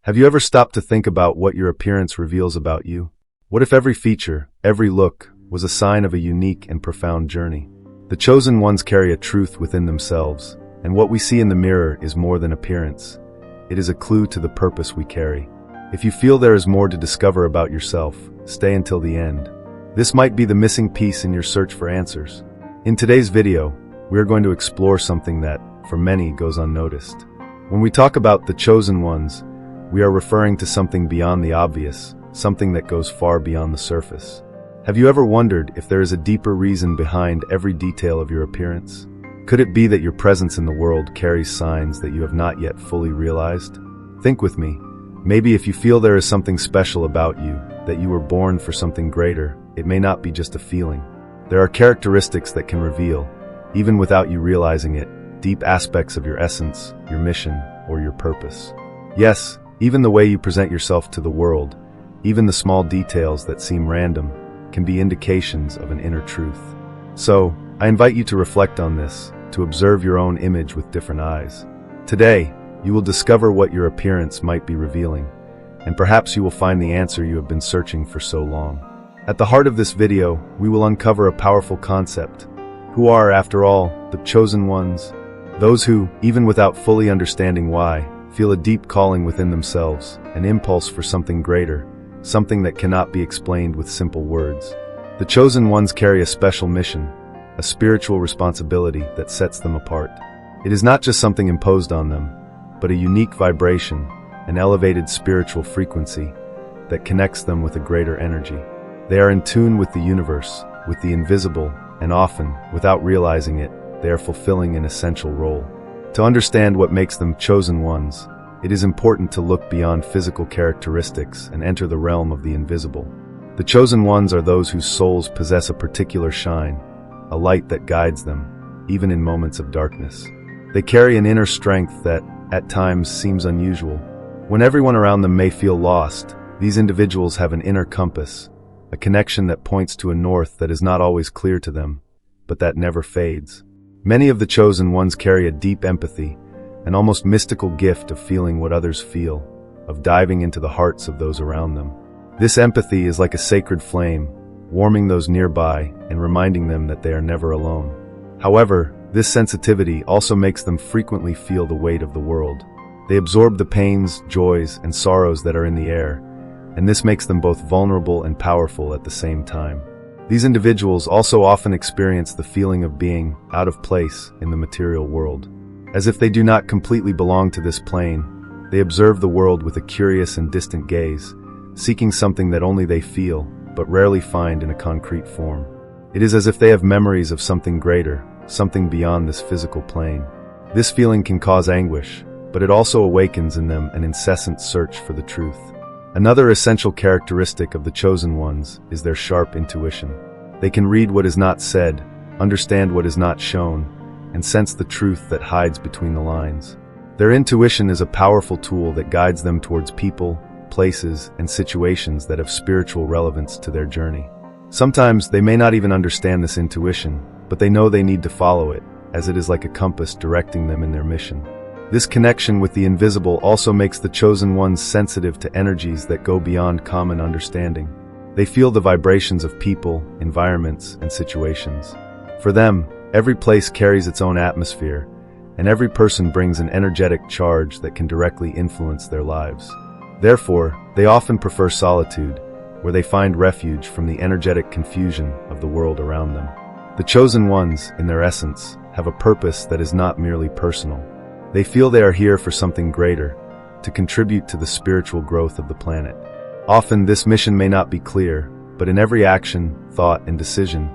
Have you ever stopped to think about what your appearance reveals about you? What if every feature, every look, was a sign of a unique and profound journey? The chosen ones carry a truth within themselves, and what we see in the mirror is more than appearance. It is a clue to the purpose we carry. If you feel there is more to discover about yourself, stay until the end. This might be the missing piece in your search for answers. In today's video, we are going to explore something that, for many, goes unnoticed. When we talk about the chosen ones, we are referring to something beyond the obvious, something that goes far beyond the surface. Have you ever wondered if there is a deeper reason behind every detail of your appearance? Could it be that your presence in the world carries signs that you have not yet fully realized? Think with me. Maybe if you feel there is something special about you, that you were born for something greater, it may not be just a feeling. There are characteristics that can reveal, even without you realizing it, deep aspects of your essence, your mission, or your purpose. Yes, even the way you present yourself to the world, even the small details that seem random, can be indications of an inner truth. So, I invite you to reflect on this, to observe your own image with different eyes. Today, you will discover what your appearance might be revealing, and perhaps you will find the answer you have been searching for so long. At the heart of this video, we will uncover a powerful concept. Who are, after all, the chosen ones? Those who, even without fully understanding why, feel a deep calling within themselves, an impulse for something greater, something that cannot be explained with simple words. The chosen ones carry a special mission, a spiritual responsibility that sets them apart. It is not just something imposed on them, but a unique vibration, an elevated spiritual frequency that connects them with a greater energy. They are in tune with the universe, with the invisible, and often, without realizing it, they are fulfilling an essential role. To understand what makes them chosen ones, it is important to look beyond physical characteristics and enter the realm of the invisible. The chosen ones are those whose souls possess a particular shine, a light that guides them, even in moments of darkness. They carry an inner strength that, at times, seems unusual. When everyone around them may feel lost, these individuals have an inner compass, a connection that points to a north that is not always clear to them, but that never fades. Many of the chosen ones carry a deep empathy, an almost mystical gift of feeling what others feel, of diving into the hearts of those around them. This empathy is like a sacred flame, warming those nearby and reminding them that they are never alone. However, this sensitivity also makes them frequently feel the weight of the world. They absorb the pains, joys, and sorrows that are in the air, and this makes them both vulnerable and powerful at the same time. These individuals also often experience the feeling of being out of place in the material world. As if they do not completely belong to this plane, they observe the world with a curious and distant gaze, seeking something that only they feel, but rarely find in a concrete form. It is as if they have memories of something greater, something beyond this physical plane. This feeling can cause anguish, but it also awakens in them an incessant search for the truth. Another essential characteristic of the chosen ones is their sharp intuition. They can read what is not said, understand what is not shown, and sense the truth that hides between the lines. Their intuition is a powerful tool that guides them towards people, places, and situations that have spiritual relevance to their journey. Sometimes they may not even understand this intuition, but they know they need to follow it, as it is like a compass directing them in their mission. This connection with the invisible also makes the chosen ones sensitive to energies that go beyond common understanding. They feel the vibrations of people, environments, and situations. For them, every place carries its own atmosphere, and every person brings an energetic charge that can directly influence their lives. Therefore, they often prefer solitude, where they find refuge from the energetic confusion of the world around them. The chosen ones, in their essence, have a purpose that is not merely personal. They feel they are here for something greater, to contribute to the spiritual growth of the planet. Often this mission may not be clear, but in every action, thought, and decision,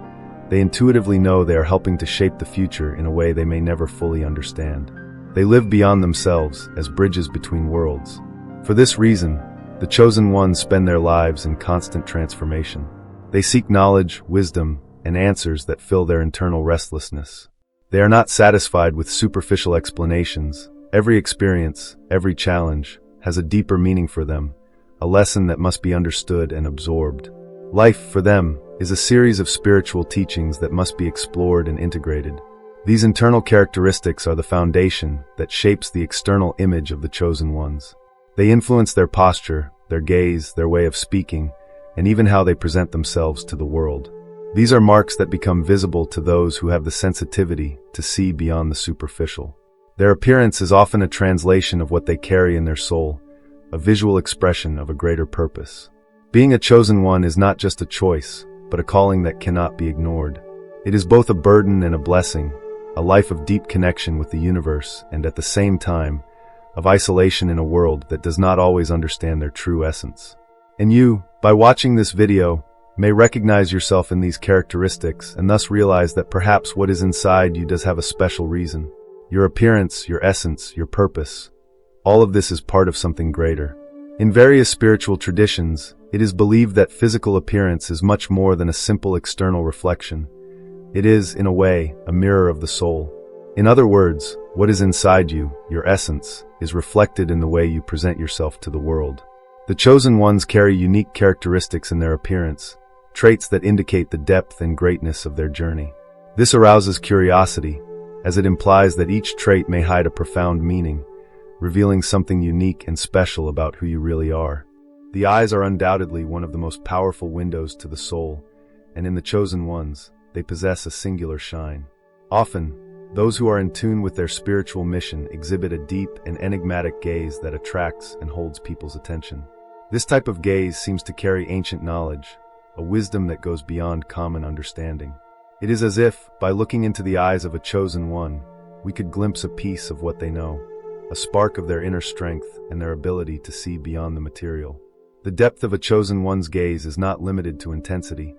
they intuitively know they are helping to shape the future in a way they may never fully understand. They live beyond themselves, as bridges between worlds. For this reason, the chosen ones spend their lives in constant transformation. They seek knowledge, wisdom, and answers that fill their internal restlessness. They are not satisfied with superficial explanations. Every experience, every challenge, has a deeper meaning for them, a lesson that must be understood and absorbed. Life, for them, is a series of spiritual teachings that must be explored and integrated. These internal characteristics are the foundation that shapes the external image of the chosen ones. They influence their posture, their gaze, their way of speaking, and even how they present themselves to the world. These are marks that become visible to those who have the sensitivity to see beyond the superficial. Their appearance is often a translation of what they carry in their soul, a visual expression of a greater purpose. Being a chosen one is not just a choice, but a calling that cannot be ignored. It is both a burden and a blessing, a life of deep connection with the universe and at the same time, of isolation in a world that does not always understand their true essence. And you, by watching this video, may recognize yourself in these characteristics and thus realize that perhaps what is inside you does have a special reason. Your appearance, your essence, your purpose. All of this is part of something greater. In various spiritual traditions, it is believed that physical appearance is much more than a simple external reflection. It is, in a way, a mirror of the soul. In other words, what is inside you, your essence, is reflected in the way you present yourself to the world. The chosen ones carry unique characteristics in their appearance, traits that indicate the depth and greatness of their journey. This arouses curiosity, as it implies that each trait may hide a profound meaning, revealing something unique and special about who you really are. The eyes are undoubtedly one of the most powerful windows to the soul, and in the chosen ones, they possess a singular shine. Often, those who are in tune with their spiritual mission exhibit a deep and enigmatic gaze that attracts and holds people's attention. This type of gaze seems to carry ancient knowledge, a wisdom that goes beyond common understanding. It is as if, by looking into the eyes of a chosen one, we could glimpse a piece of what they know, a spark of their inner strength and their ability to see beyond the material. The depth of a chosen one's gaze is not limited to intensity.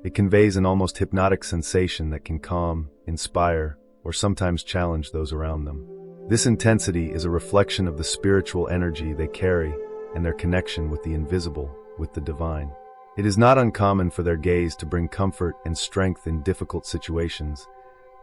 It conveys an almost hypnotic sensation that can calm, inspire, or sometimes challenge those around them. This intensity is a reflection of the spiritual energy they carry and their connection with the invisible, with the divine. It is not uncommon for their gaze to bring comfort and strength in difficult situations,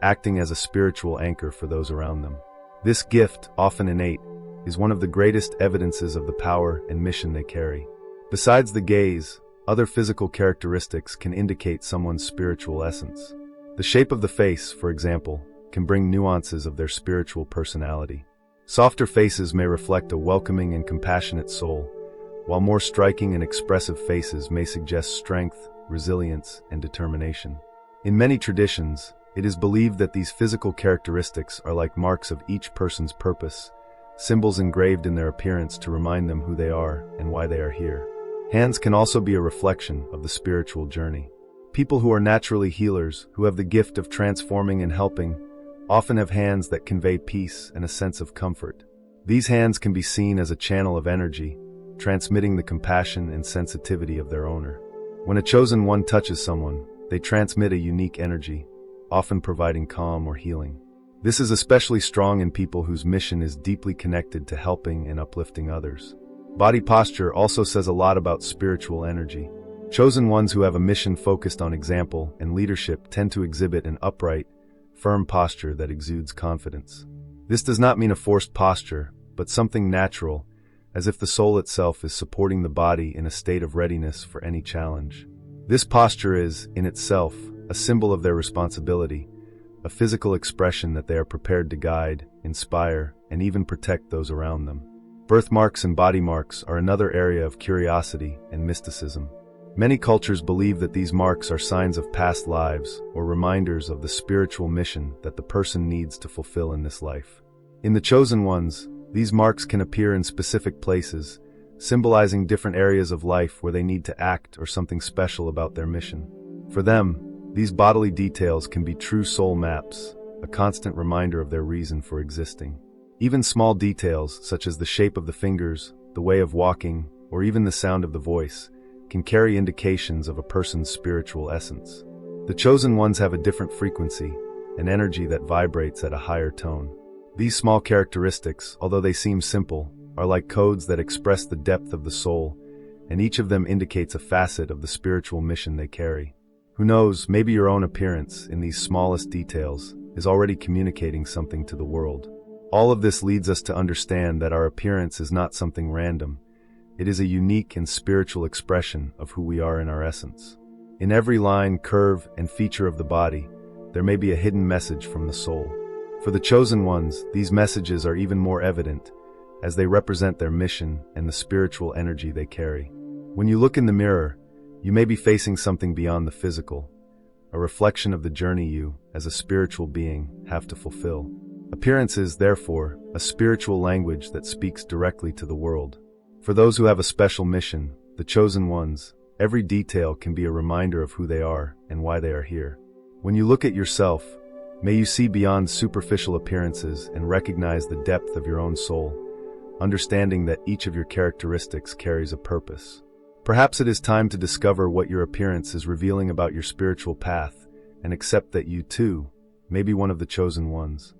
acting as a spiritual anchor for those around them. This gift, often innate, is one of the greatest evidences of the power and mission they carry. Besides the gaze, other physical characteristics can indicate someone's spiritual essence. The shape of the face, for example, can bring nuances of their spiritual personality. Softer faces may reflect a welcoming and compassionate soul, while more striking and expressive faces may suggest strength, resilience, and determination. In many traditions, it is believed that these physical characteristics are like marks of each person's purpose, symbols engraved in their appearance to remind them who they are and why they are here. Hands can also be a reflection of the spiritual journey. People who are naturally healers, who have the gift of transforming and helping, often have hands that convey peace and a sense of comfort. These hands can be seen as a channel of energy, transmitting the compassion and sensitivity of their owner. When a chosen one touches someone, they transmit a unique energy, often providing calm or healing. This is especially strong in people whose mission is deeply connected to helping and uplifting others. Body posture also says a lot about spiritual energy. Chosen ones who have a mission focused on example and leadership tend to exhibit an upright, firm posture that exudes confidence. This does not mean a forced posture, but something natural, as if the soul itself is supporting the body in a state of readiness for any challenge. This posture is, in itself, a symbol of their responsibility, a physical expression that they are prepared to guide, inspire, and even protect those around them. Birthmarks and body marks are another area of curiosity and mysticism. Many cultures believe that these marks are signs of past lives or reminders of the spiritual mission that the person needs to fulfill in this life. In the chosen ones, these marks can appear in specific places, symbolizing different areas of life where they need to act or something special about their mission. For them, these bodily details can be true soul maps, a constant reminder of their reason for existing. Even small details, such as the shape of the fingers, the way of walking, or even the sound of the voice, can carry indications of a person's spiritual essence. The chosen ones have a different frequency, an energy that vibrates at a higher tone. These small characteristics, although they seem simple, are like codes that express the depth of the soul, and each of them indicates a facet of the spiritual mission they carry. Who knows, maybe your own appearance, in these smallest details, is already communicating something to the world. All of this leads us to understand that our appearance is not something random. It is a unique and spiritual expression of who we are in our essence. In every line, curve, and feature of the body, there may be a hidden message from the soul. For the chosen ones, these messages are even more evident, as they represent their mission and the spiritual energy they carry. When you look in the mirror, you may be facing something beyond the physical, a reflection of the journey you, as a spiritual being, have to fulfill. Appearance is, therefore, a spiritual language that speaks directly to the world. For those who have a special mission, the chosen ones, every detail can be a reminder of who they are and why they are here. When you look at yourself, may you see beyond superficial appearances and recognize the depth of your own soul, understanding that each of your characteristics carries a purpose. Perhaps it is time to discover what your appearance is revealing about your spiritual path and accept that you, too, may be one of the chosen ones.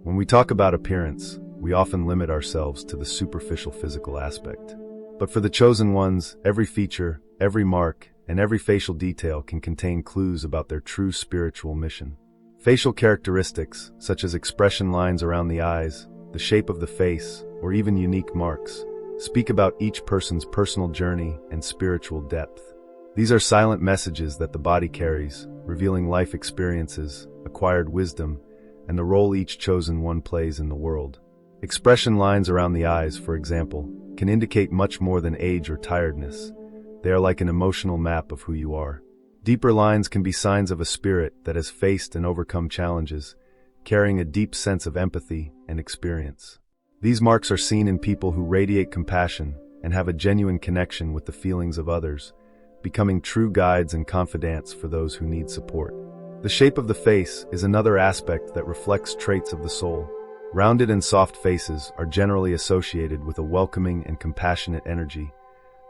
When we talk about appearance, we often limit ourselves to the superficial physical aspect. But for the chosen ones, every feature, every mark, and every facial detail can contain clues about their true spiritual mission. Facial characteristics, such as expression lines around the eyes, the shape of the face, or even unique marks, speak about each person's personal journey and spiritual depth. These are silent messages that the body carries, revealing life experiences, acquired wisdom, and the role each chosen one plays in the world. Expression lines around the eyes, for example, can indicate much more than age or tiredness. They are like an emotional map of who you are. Deeper lines can be signs of a spirit that has faced and overcome challenges, carrying a deep sense of empathy and experience. These marks are seen in people who radiate compassion and have a genuine connection with the feelings of others, becoming true guides and confidants for those who need support. The shape of the face is another aspect that reflects traits of the soul. Rounded and soft faces are generally associated with a welcoming and compassionate energy,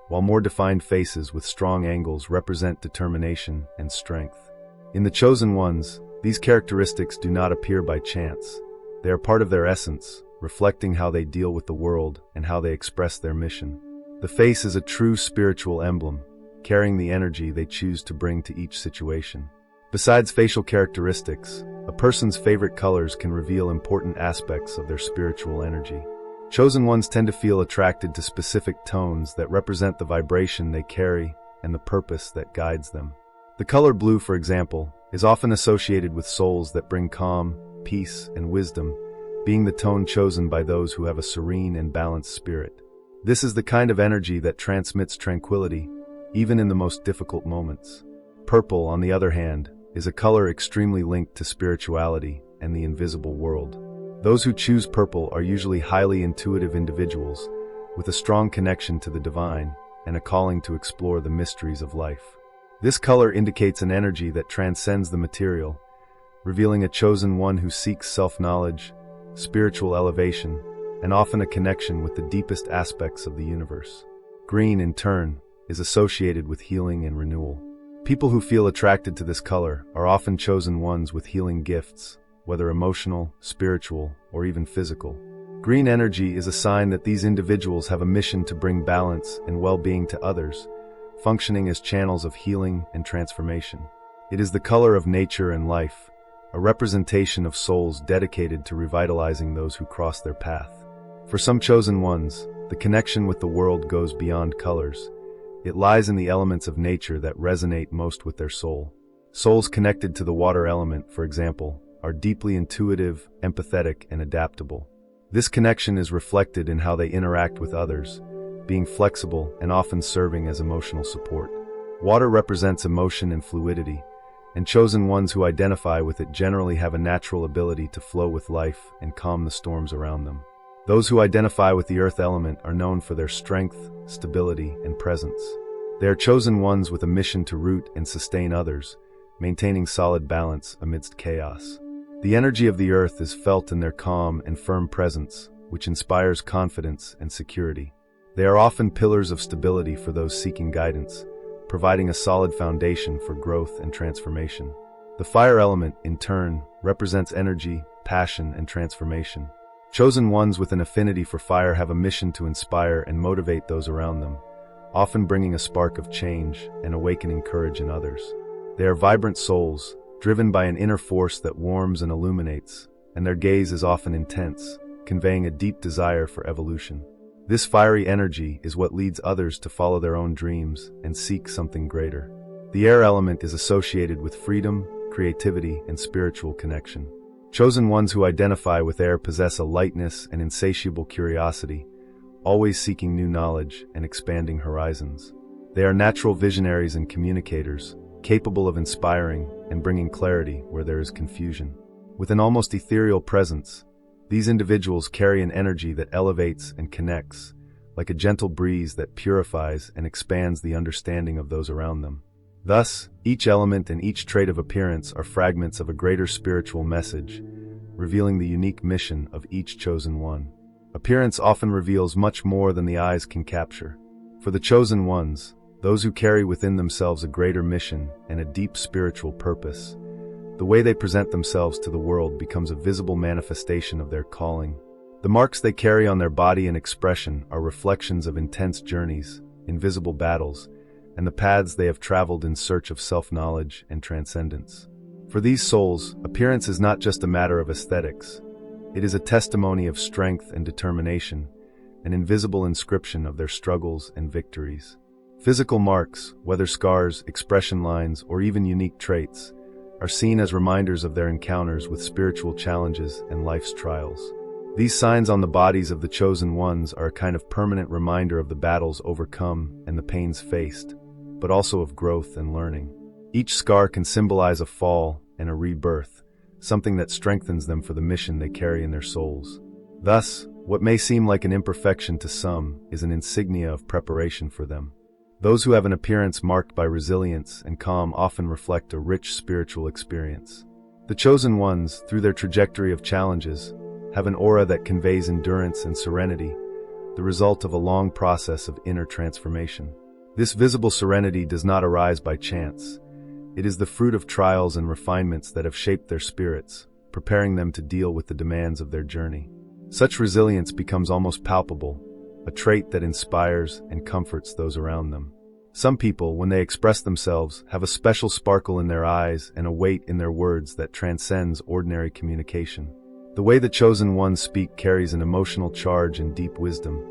while more defined faces with strong angles represent determination and strength. In the chosen ones, these characteristics do not appear by chance. They are part of their essence, reflecting how they deal with the world and how they express their mission. The face is a true spiritual emblem, carrying the energy they choose to bring to each situation. Besides facial characteristics, a person's favorite colors can reveal important aspects of their spiritual energy. Chosen ones tend to feel attracted to specific tones that represent the vibration they carry and the purpose that guides them. The color blue, for example, is often associated with souls that bring calm, peace, and wisdom, being the tone chosen by those who have a serene and balanced spirit. This is the kind of energy that transmits tranquility, even in the most difficult moments. Purple, on the other hand, is a color extremely linked to spirituality and the invisible world. Those who choose purple are usually highly intuitive individuals, with a strong connection to the divine and a calling to explore the mysteries of life. This color indicates an energy that transcends the material, revealing a chosen one who seeks self-knowledge, spiritual elevation, and often a connection with the deepest aspects of the universe. Green, in turn, is associated with healing and renewal. People who feel attracted to this color are often chosen ones with healing gifts, whether emotional, spiritual, or even physical. Green energy is a sign that these individuals have a mission to bring balance and well-being to others, functioning as channels of healing and transformation. It is the color of nature and life, a representation of souls dedicated to revitalizing those who cross their path. For some chosen ones, the connection with the world goes beyond colors. It lies in the elements of nature that resonate most with their soul. Souls connected to the water element, for example, are deeply intuitive, empathetic, and adaptable. This connection is reflected in how they interact with others, being flexible and often serving as emotional support. Water represents emotion and fluidity, and chosen ones who identify with it generally have a natural ability to flow with life and calm the storms around them. Those who identify with the earth element are known for their strength, stability, and presence. They are chosen ones with a mission to root and sustain others, maintaining solid balance amidst chaos. The energy of the earth is felt in their calm and firm presence, which inspires confidence and security. They are often pillars of stability for those seeking guidance, providing a solid foundation for growth and transformation. The fire element, in turn, represents energy, passion, and transformation. Chosen ones with an affinity for fire have a mission to inspire and motivate those around them, often bringing a spark of change and awakening courage in others. They are vibrant souls, driven by an inner force that warms and illuminates, and their gaze is often intense, conveying a deep desire for evolution. This fiery energy is what leads others to follow their own dreams and seek something greater. The air element is associated with freedom, creativity, and spiritual connection. Chosen ones who identify with air possess a lightness and insatiable curiosity, always seeking new knowledge and expanding horizons. They are natural visionaries and communicators, capable of inspiring and bringing clarity where there is confusion. With an almost ethereal presence, these individuals carry an energy that elevates and connects, like a gentle breeze that purifies and expands the understanding of those around them. Thus, each element and each trait of appearance are fragments of a greater spiritual message, revealing the unique mission of each chosen one. Appearance often reveals much more than the eyes can capture. For the chosen ones, those who carry within themselves a greater mission and a deep spiritual purpose, the way they present themselves to the world becomes a visible manifestation of their calling. The marks they carry on their body and expression are reflections of intense journeys, invisible battles, and the paths they have traveled in search of self-knowledge and transcendence. For these souls, appearance is not just a matter of aesthetics. It is a testimony of strength and determination, an invisible inscription of their struggles and victories. Physical marks, whether scars, expression lines, or even unique traits, are seen as reminders of their encounters with spiritual challenges and life's trials. These signs on the bodies of the chosen ones are a kind of permanent reminder of the battles overcome and the pains faced, but also of growth and learning. Each scar can symbolize a fall and a rebirth, something that strengthens them for the mission they carry in their souls. Thus, what may seem like an imperfection to some is an insignia of preparation for them. Those who have an appearance marked by resilience and calm often reflect a rich spiritual experience. The chosen ones, through their trajectory of challenges, have an aura that conveys endurance and serenity, the result of a long process of inner transformation. This visible serenity does not arise by chance. It is the fruit of trials and refinements that have shaped their spirits, preparing them to deal with the demands of their journey. Such resilience becomes almost palpable, a trait that inspires and comforts those around them. Some people, when they express themselves, have a special sparkle in their eyes and a weight in their words that transcends ordinary communication. The way the chosen ones speak carries an emotional charge and deep wisdom,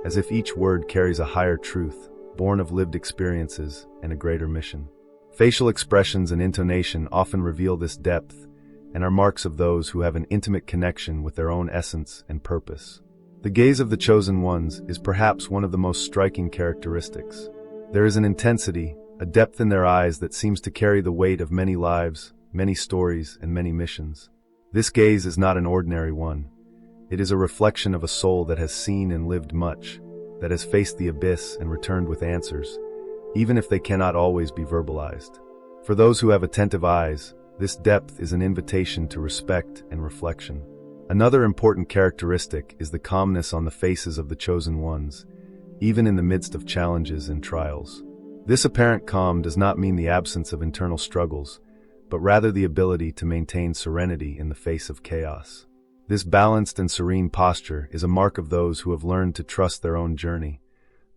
as if each word carries a higher truth, born of lived experiences and a greater mission. Facial expressions and intonation often reveal this depth and are marks of those who have an intimate connection with their own essence and purpose. The gaze of the chosen ones is perhaps one of the most striking characteristics. There is an intensity, a depth in their eyes that seems to carry the weight of many lives, many stories, and many missions. This gaze is not an ordinary one. It is a reflection of a soul that has seen and lived much, that has faced the abyss and returned with answers, even if they cannot always be verbalized. For those who have attentive eyes, this depth is an invitation to respect and reflection. Another important characteristic is the calmness on the faces of the chosen ones, even in the midst of challenges and trials. This apparent calm does not mean the absence of internal struggles, but rather the ability to maintain serenity in the face of chaos. This balanced and serene posture is a mark of those who have learned to trust their own journey,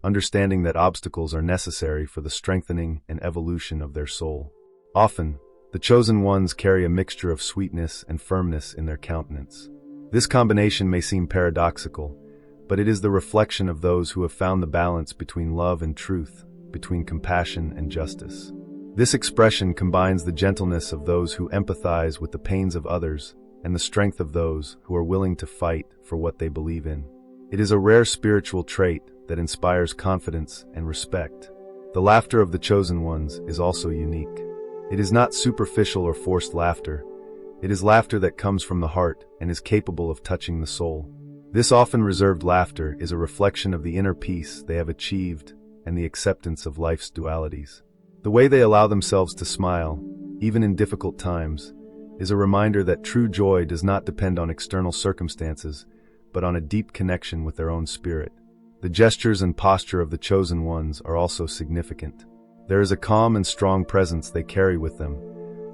understanding that obstacles are necessary for the strengthening and evolution of their soul. Often, the chosen ones carry a mixture of sweetness and firmness in their countenance. This combination may seem paradoxical, but it is the reflection of those who have found the balance between love and truth, between compassion and justice. This expression combines the gentleness of those who empathize with the pains of others and the strength of those who are willing to fight for what they believe in. It is a rare spiritual trait that inspires confidence and respect. The laughter of the chosen ones is also unique. It is not superficial or forced laughter. It is laughter that comes from the heart and is capable of touching the soul. This often reserved laughter is a reflection of the inner peace they have achieved and the acceptance of life's dualities. The way they allow themselves to smile, even in difficult times, is a reminder that true joy does not depend on external circumstances, but on a deep connection with their own spirit. The gestures and posture of the chosen ones are also significant. There is a calm and strong presence they carry with them,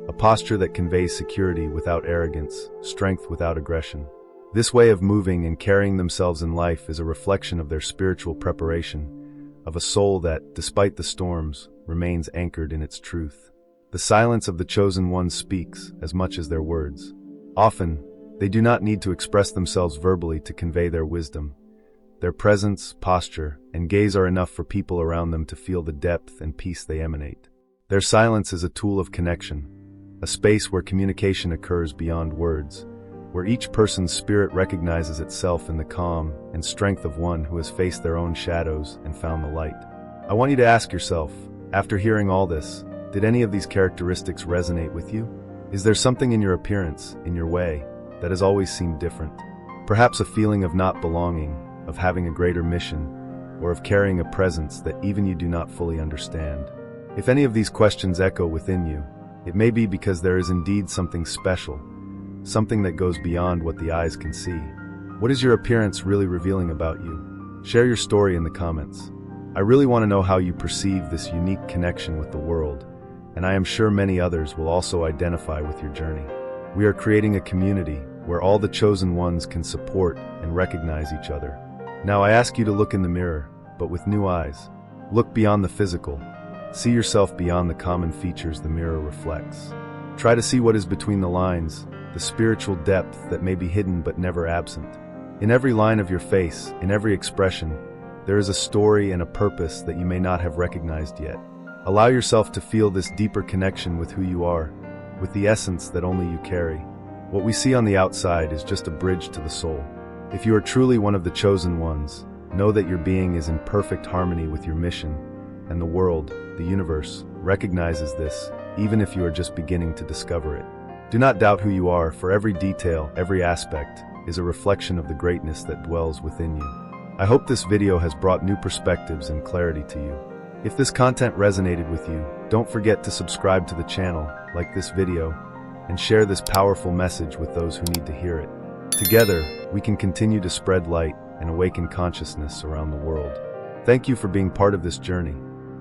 a posture that conveys security without arrogance, strength without aggression. This way of moving and carrying themselves in life is a reflection of their spiritual preparation, of a soul that, despite the storms, remains anchored in its truth. The silence of the chosen ones speaks as much as their words. Often, they do not need to express themselves verbally to convey their wisdom. Their presence, posture, and gaze are enough for people around them to feel the depth and peace they emanate. Their silence is a tool of connection, a space where communication occurs beyond words, where each person's spirit recognizes itself in the calm and strength of one who has faced their own shadows and found the light. I want you to ask yourself, after hearing all this, did any of these characteristics resonate with you? Is there something in your appearance, in your way, that has always seemed different? Perhaps a feeling of not belonging, of having a greater mission, or of carrying a presence that even you do not fully understand. If any of these questions echo within you, it may be because there is indeed something special, something that goes beyond what the eyes can see. What is your appearance really revealing about you? Share your story in the comments. I really want to know how you perceive this unique connection with the world, and I am sure many others will also identify with your journey. We are creating a community where all the chosen ones can support and recognize each other. Now I ask you to look in the mirror, but with new eyes. Look beyond the physical. See yourself beyond the common features the mirror reflects. Try to see what is between the lines, the spiritual depth that may be hidden but never absent. In every line of your face, in every expression, there is a story and a purpose that you may not have recognized yet. Allow yourself to feel this deeper connection with who you are, with the essence that only you carry. What we see on the outside is just a bridge to the soul. If you are truly one of the chosen ones, know that your being is in perfect harmony with your mission, and the world, the universe, recognizes this, even if you are just beginning to discover it. Do not doubt who you are, for every detail, every aspect, is a reflection of the greatness that dwells within you. I hope this video has brought new perspectives and clarity to you. If this content resonated with you, don't forget to subscribe to the channel, like this video, and share this powerful message with those who need to hear it. Together, we can continue to spread light and awaken consciousness around the world. Thank you for being part of this journey.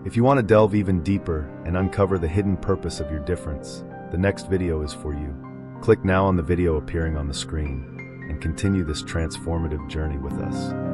If you want to delve even deeper and uncover the hidden purpose of your difference, the next video is for you. Click now on the video appearing on the screen and continue this transformative journey with us.